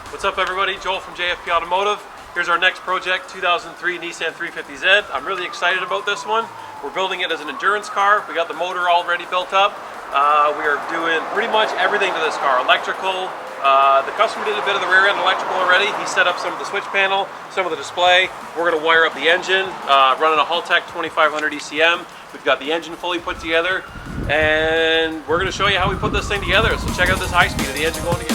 What's up everybody, Joel from JFP Automotive. Here's our next project, 2003 Nissan 350Z. I'm really excited about this one. We're building it as an endurance car. We got the motor already built up. We are doing pretty much everything to this car. Electrical, the customer did a bit of the rear end electrical already. He set up some of the switch panel, some of the display. We're going to wire up the engine, running a Haltech 2500 ECM. We've got the engine fully put together, and we're going to show you how we put this thing together. So check out this high speed of the engine going together.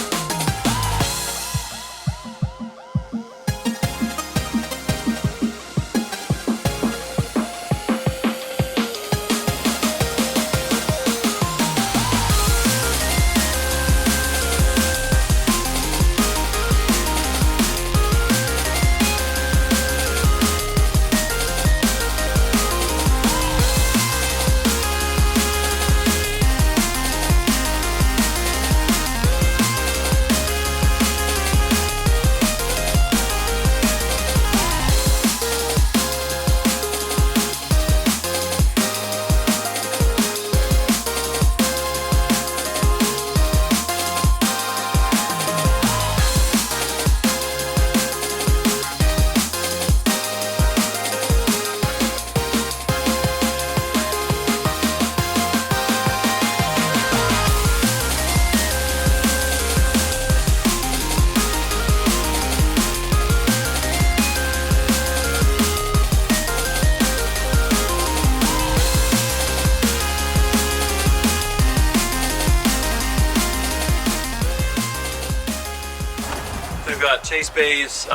We've got Chase Bay's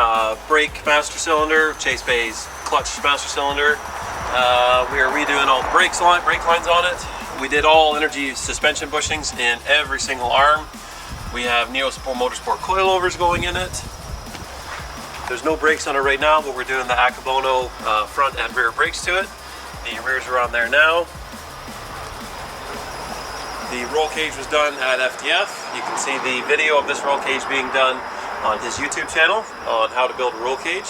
brake master cylinder, Chase Bay's clutch master cylinder. We are redoing all the brake lines on it. We did all energy suspension bushings in every single arm. We have Neomotorsport coilovers going in it. There's no brakes on it right now, but we're doing the Akebono front and rear brakes to it. The rears are on there now. The roll cage was done at FDF. You can see the video of this roll cage being done on his YouTube channel on how to build a roll cage.